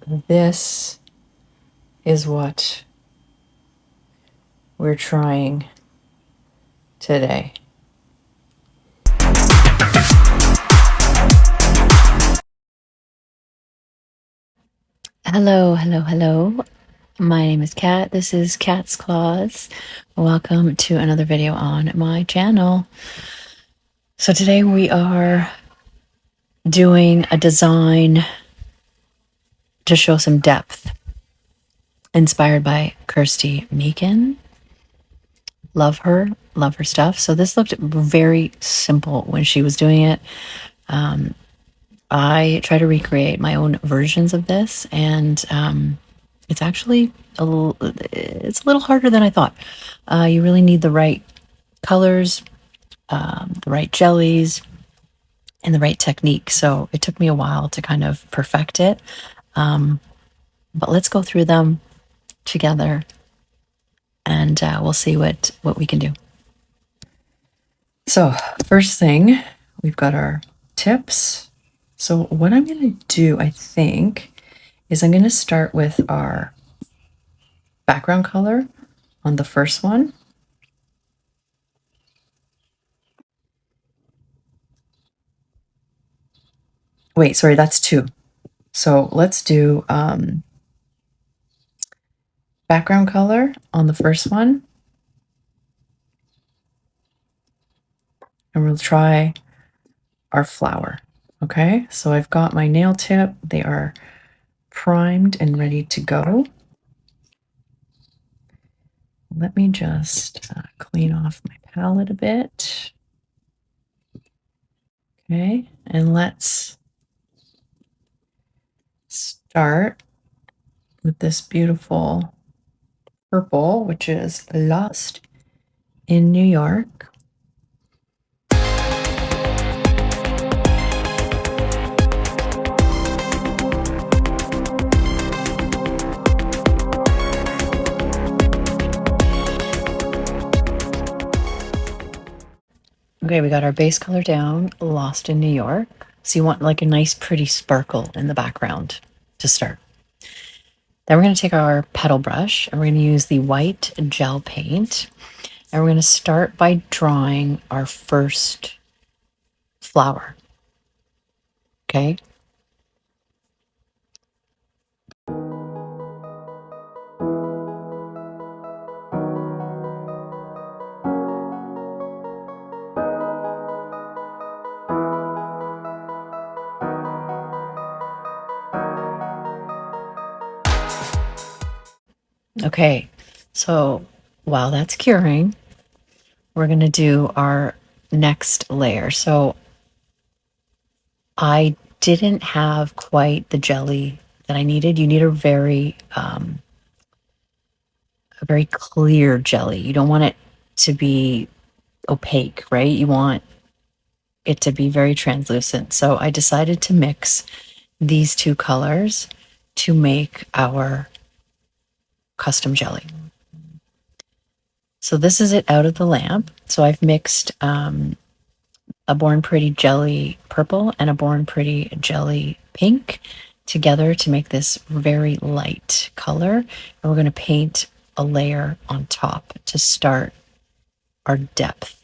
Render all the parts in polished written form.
this is what we're trying today. Hello, hello, hello. My name is Kat. This is Cat's Claws. Welcome to another video on my channel. So today we are doing a design to show some depth, inspired by Kirsty Meakin. Love her stuff. So this looked very simple when she was doing it. I try to recreate my own versions of this, and it's actually it's a little harder than I thought. You really need the right colors, the right jellies, and the right technique. So it took me a while to kind of perfect it. But let's go through them together, and we'll see what we can do. So first thing, we've got our tips. So what I'm going to do, I think, is I'm going to start with our background color on the first one. Wait, sorry, that's two. So let's do background color on the first one. And we'll try our flower. Okay, so I've got my nail tip. They are primed and ready to go. Let me just clean off my palette a bit. Okay, and let's start with this beautiful purple, which is Lost in New York. Okay, we got our base color down, Lost in New York. So you want like a nice pretty sparkle in the background to start. Then we're going to take our petal brush and we're going to use the white gel paint. And we're going to start by drawing our first flower. Okay. Okay, so while that's curing, we're going to do our next layer. So I didn't have quite the jelly that I needed. You need a very clear jelly. You don't want it to be opaque, right? You want it to be very translucent. So I decided to mix these two colors to make our custom jelly. So this is it out of the lamp. So I've mixed a Born Pretty jelly purple and a Born Pretty jelly pink together to make this very light color. And we're going to paint a layer on top to start our depth.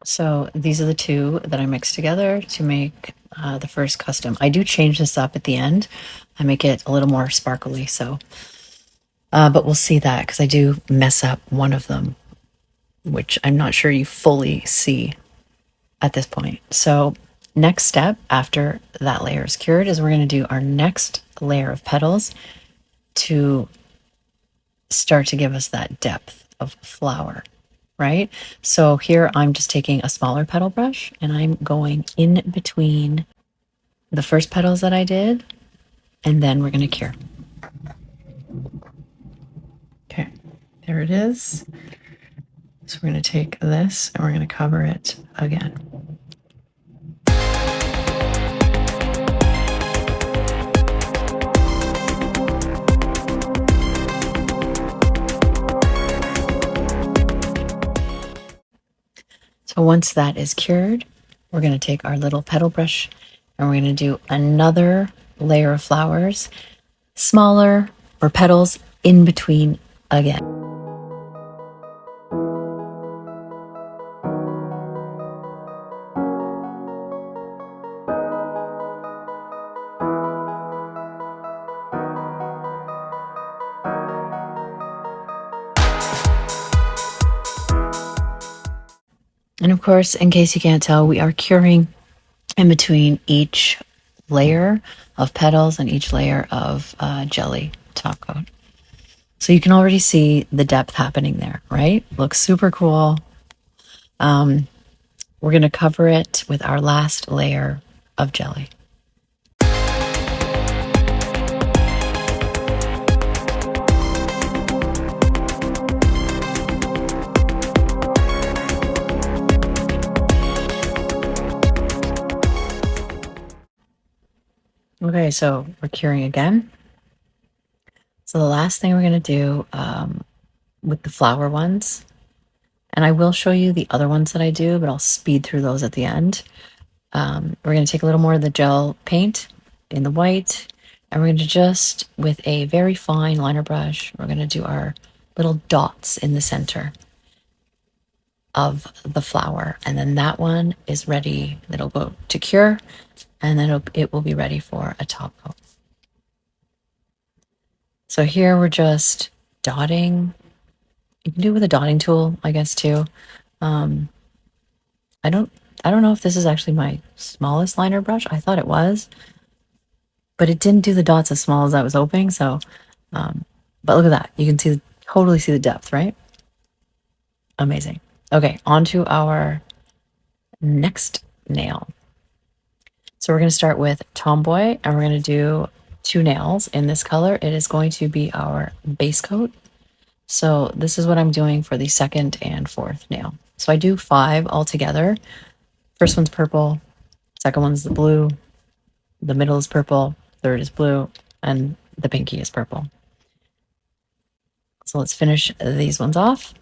So these are the two that I mixed together to make the first custom. I do change this up at the end. I make it a little more sparkly, so but we'll see that because I do mess up one of them, which I'm not sure you fully see at this point. So next step after that layer is cured is we're going to do our next layer of petals to start to give us that depth of flower. Right? So here I'm just taking a smaller petal brush and I'm going in between the first petals that I did, and then we're going to cure. Okay, there it is. So we're going to take this and we're going to cover it again. Once that is cured, we're going to take our little petal brush and we're going to do another layer of flowers, smaller, or petals in between again. And of course, in case you can't tell, we are curing in between each layer of petals and each layer of jelly top coat. So you can already see the depth happening there, right? Looks super cool. We're going to cover it with our last layer of jelly. Okay, so we're curing again. So the last thing we're going to do with the flower ones, and I will show you the other ones that I do, but I'll speed through those at the end. We're going to take a little more of the gel paint in the white, and we're going to just, with a very fine liner brush, we're going to do our little dots in the center of the flower. And then that one is ready, that'll go to cure, and then it will be ready for a top coat. So here we're just dotting. You can do it with a dotting tool, I guess, too. I don't know if this is actually my smallest liner brush. I thought it was, but it didn't do the dots as small as I was hoping. So, but look at that. You can totally see the depth, right? Amazing. Okay, on to our next nail. So we're going to start with Tomboy, and we're going to do 2 nails in this color. It is going to be our base coat. So this is what I'm doing for the 2nd and 4th nail. So I do 5 altogether. First one's purple, second one's the blue, the middle is purple, third is blue, and the pinky is purple. So let's finish these ones off.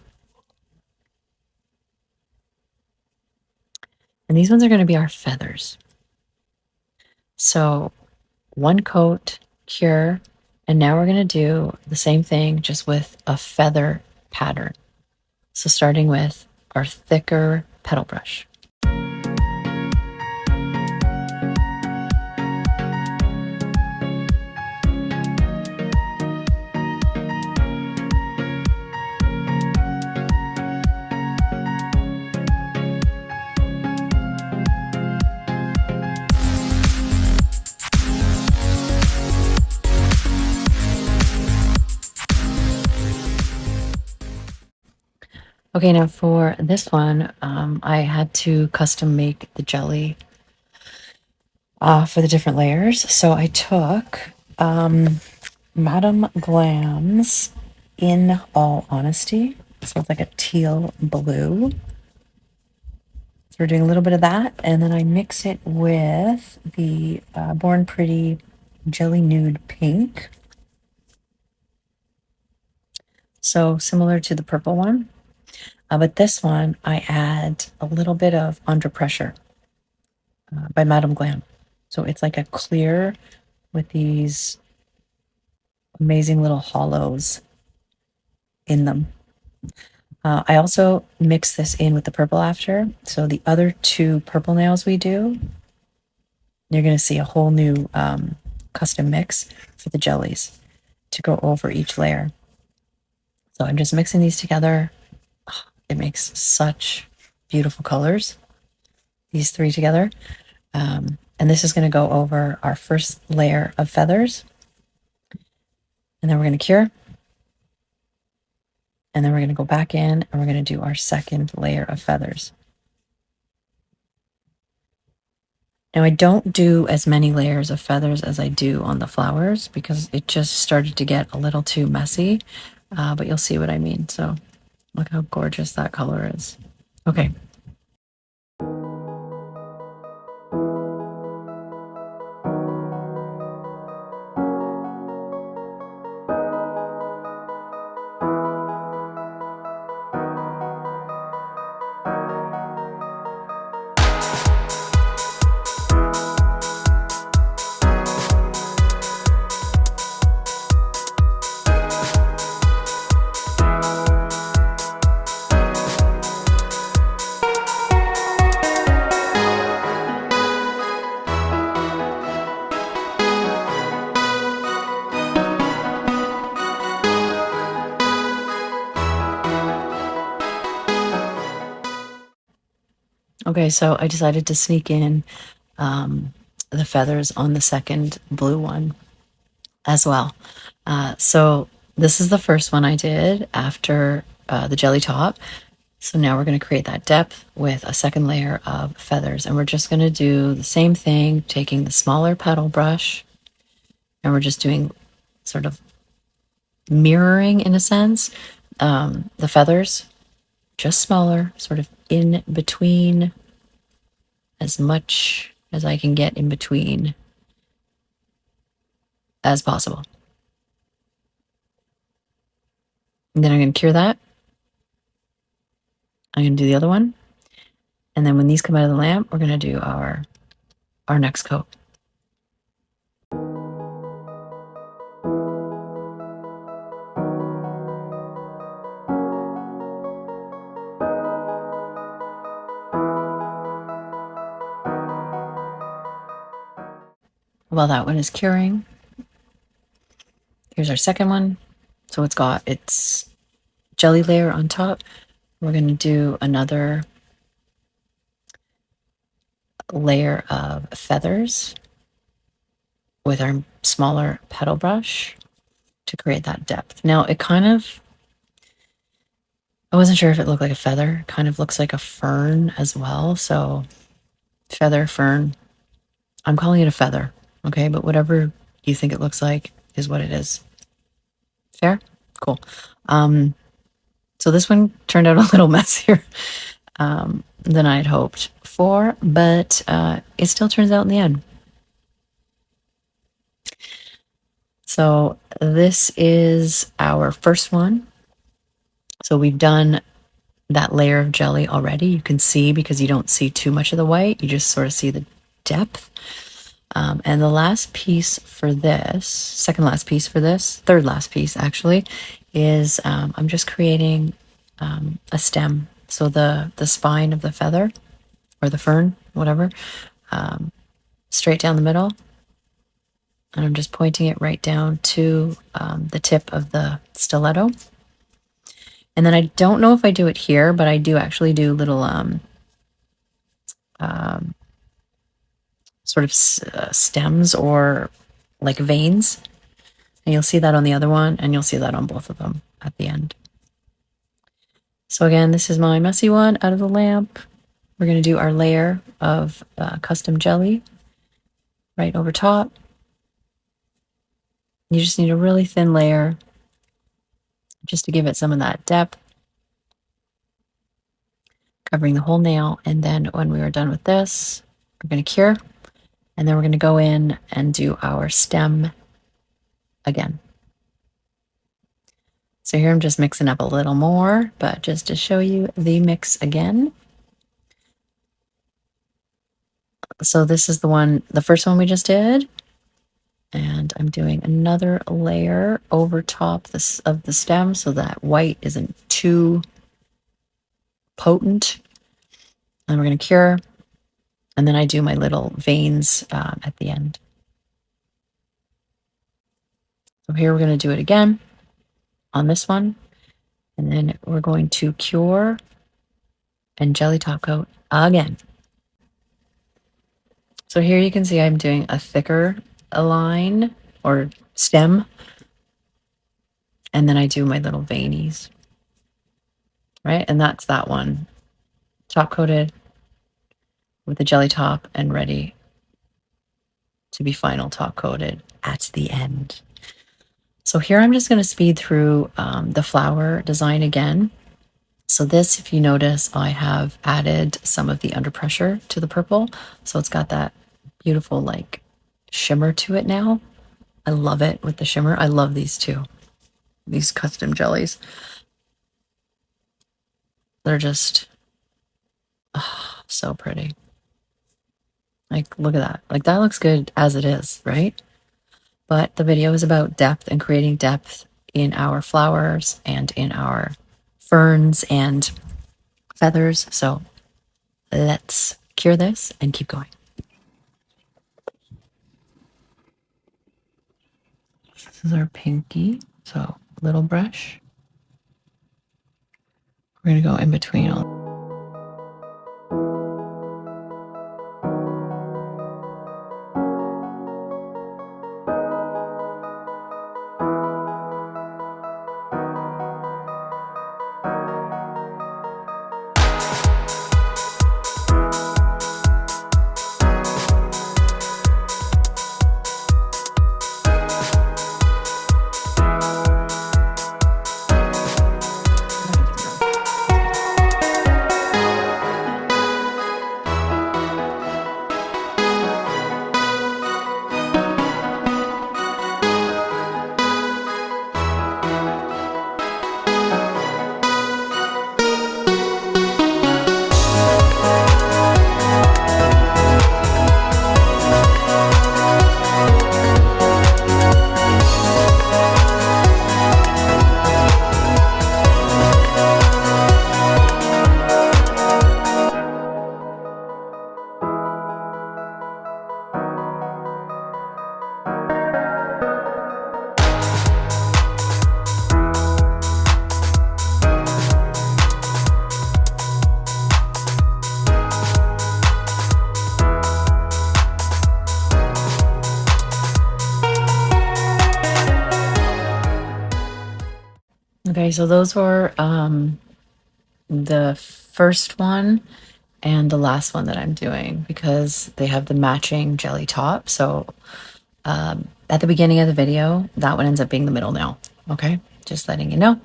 And these ones are going to be our feathers. So 1 coat, cure, and now we're going to do the same thing just with a feather pattern. So starting with our thicker petal brush. Okay, now for this one, I had to custom make the jelly for the different layers. So I took Madame Glam's In All Honesty. So it's like a teal blue. So we're doing a little bit of that, and then I mix it with the Born Pretty Jelly Nude Pink. So similar to the purple one. But this one, I add a little bit of Under Pressure by Madame Glam. So it's like a clear with these amazing little hollows in them. I also mix this in with the purple after. So the other 2 purple nails we do, you're going to see a whole new custom mix for the jellies to go over each layer. So I'm just mixing these together. It makes such beautiful colors, these 3 together. And this is going to go over our first layer of feathers. And then we're going to cure. And then we're going to go back in and we're going to do our 2nd layer of feathers. Now I don't do as many layers of feathers as I do on the flowers because it just started to get a little too messy, but you'll see what I mean. So look how gorgeous that color is. Okay. Okay, so I decided to sneak in the feathers on the second blue one as well. So this is the first one I did after the jelly top. So now we're going to create that depth with a second layer of feathers. And we're just going to do the same thing, taking the smaller petal brush, and we're just doing sort of mirroring, in a sense, the feathers, just smaller, sort of in between, as much as I can get in between as possible. And then I'm going to cure that. I'm going to do the other one. And then when these come out of the lamp, we're going to do our next coat. While that one is curing, here's our second one. So it's got its jelly layer on top. We're going to do another layer of feathers with our smaller petal brush to create that depth. Now it kind of, I wasn't sure if it looked like a feather. It kind of looks like a fern as well. So feather, fern, I'm calling it a feather. Okay, but whatever you think it looks like is what it is. Fair? Cool. So this one turned out a little messier than I had hoped for, but it still turns out in the end. So this is our first one. So we've done that layer of jelly already. You can see, because you don't see too much of the white, you just sort of see the depth. And the last piece for this, second last piece for this, third last piece actually, is I'm just creating a stem. So the spine of the feather, or the fern, whatever, straight down the middle. And I'm just pointing it right down to the tip of the stiletto. And then I don't know if I do it here, but I do actually do little sort of stems, or like veins. And you'll see that on the other one, and you'll see that on both of them at the end. So again, this is my messy one out of the lamp. We're going to do our layer of custom jelly right over top. You just need a really thin layer just to give it some of that depth, covering the whole nail. And then when we are done with this, we're going to cure, and then we're going to go in and do our stem again. So here I'm just mixing up a little more, but just to show you the mix again. So this is the first one we just did. And I'm doing another layer over top of the stem so that white isn't too potent. And we're going to cure. And then I do my little veins at the end. So here we're going to do it again on this one. And then we're going to cure and jelly top coat again. So here you can see I'm doing a thicker line or stem. And then I do my little veinies. Right? And that's that one. Top coated with the jelly top and ready to be final top coated at the end. So here I'm just going to speed through the flower design again. So this, if you notice, I have added some of the under pressure to the purple. So it's got that beautiful like shimmer to it now. I love it with the shimmer. I love these two, these custom jellies. They're just so pretty. Like, look at that. Like, that looks good as it is, right? But the video is about depth and creating depth in our flowers and in our ferns and feathers. So let's cure this and keep going. This is our pinky. So little brush. We're going to go in between all. Okay, so those were the first one and the last one that I'm doing because they have the matching jelly top. So at the beginning of the video, that one ends up being the middle nail. Okay, just letting you know.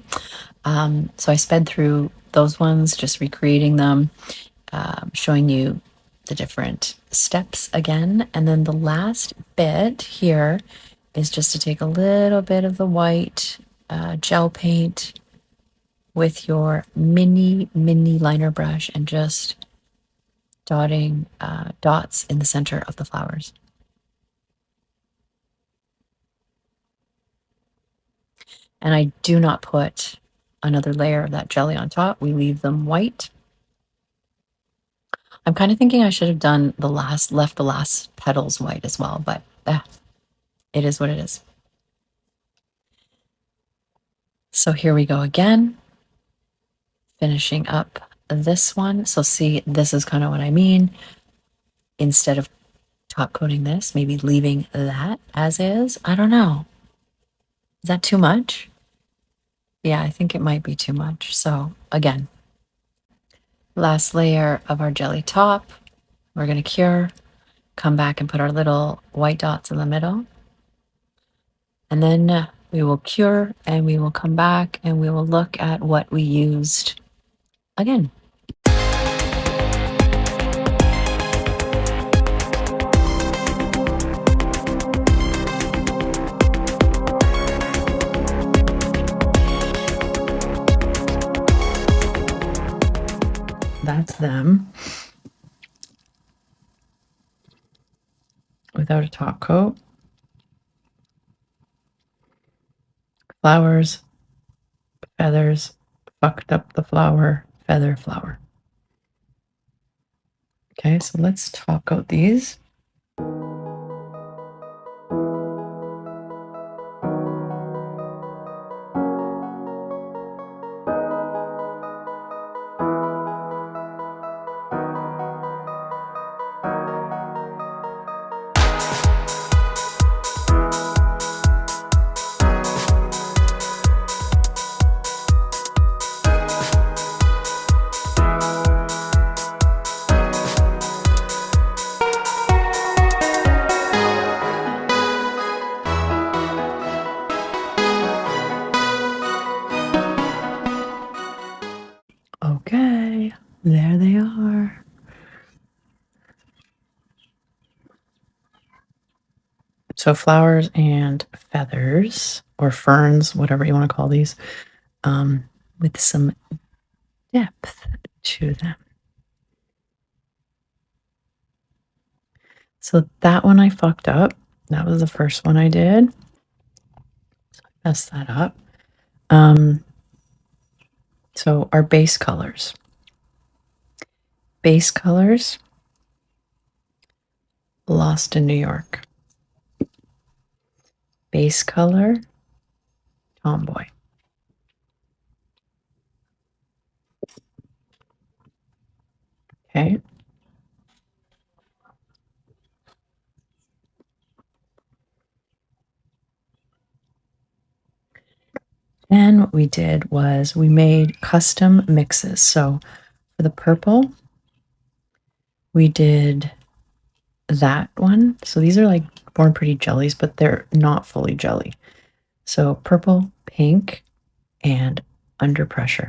So I sped through those ones, just recreating them, showing you the different steps again. And then the last bit here is just to take a little bit of the white gel paint with your mini liner brush and just dotting dots in the center of the flowers. And I do not put another layer of that jelly on top. We leave them white. I'm kind of thinking I should have done left the last petals white as well, but it is what it is. So here we go again, finishing up this one. So see, this is kind of what I mean. Instead of top coating this, maybe leaving that as is. I don't know. Is that too much? Yeah, I think it might be too much. So again, last layer of our jelly top. We're going to cure, come back and put our little white dots in the middle. And then we will cure and we will come back and we will look at what we used again. That's them without a top coat. Flowers, feathers, fucked up the flower, feather, flower. Okay, so let's top coat these. Okay, there they are. So flowers and feathers, or ferns, whatever you want to call these, with some depth to them. So that one I fucked up. That was the first one I did. So I messed that up. So our base colors. Base colors, Lost in New York. Base color, Tomboy. Okay. And what we did was we made custom mixes. So for the purple, we did that one. So these are like Born Pretty jellies, but they're not fully jelly. So purple, pink, and Under Pressure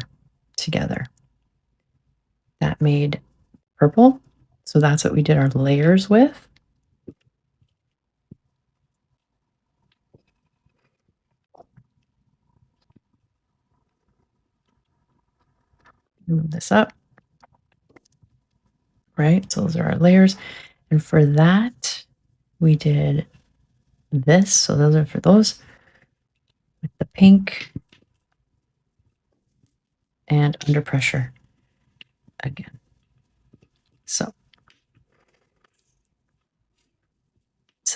together. That made purple. So that's what we did our layers with. Move this up. Right, so those are our layers. And for that, we did this. So those are for those with the pink and Under Pressure again. So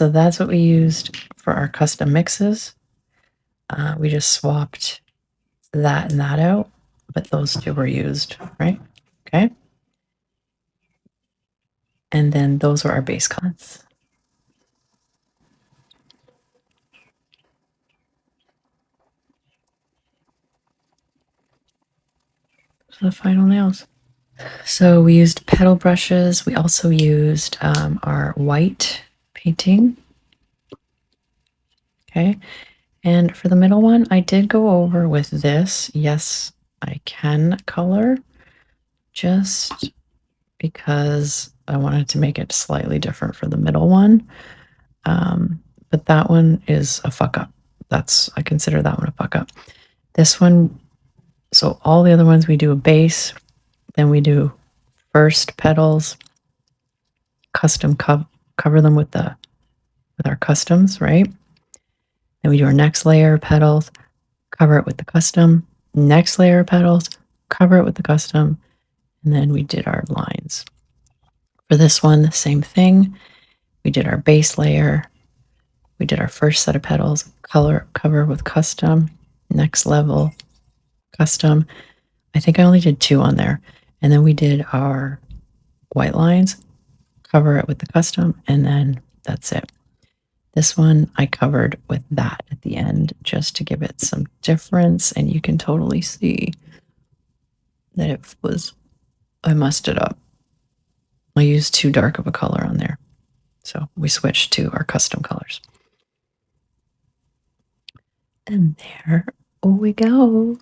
that's what we used for our custom mixes. We just swapped that and that out, but those two were used, right? Okay. And then those were our base colors. for the final nails. So we used petal brushes. We also used our white painting. Okay. And for the middle one, I did go over with this Yes, I Can color, just because I wanted to make it slightly different for the middle one. But that one is a fuck up. I consider that one a fuck up. This one, so all the other ones we do a base, then we do first petals, custom cover them with our customs, right? Then we do our next layer of petals, cover it with the custom, next layer of petals, cover it with the custom, and then we did our lines. For this one, the same thing. We did our base layer, we did our first set of petals, cover with custom, next level, custom. I think I only did 2 on there. And then we did our white lines, cover it with the custom, and then that's it. This one I covered with that at the end just to give it some difference, and you can totally see that I messed it up. I used too dark of a color on there. So we switched to our custom colors. And there we go.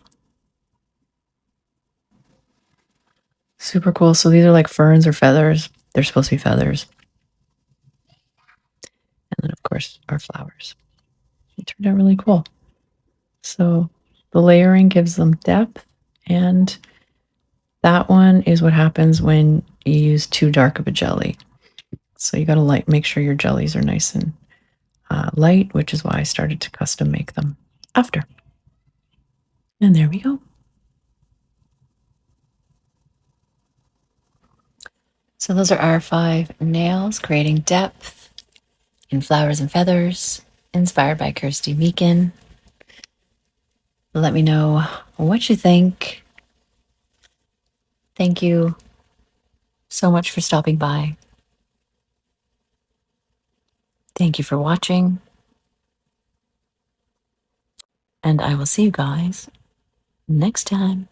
Super cool. So these are like ferns or feathers. They're supposed to be feathers. And then, of course, our flowers. It turned out really cool. So the layering gives them depth, and that one is what happens when you use too dark of a jelly. So you got to make sure your jellies are nice and light, which is why I started to custom make them after. And there we go. So those are our 5 nails, creating depth in flowers and feathers, inspired by Kirsty Meakin. Let me know what you think. Thank you so much for stopping by. Thank you for watching. And I will see you guys next time.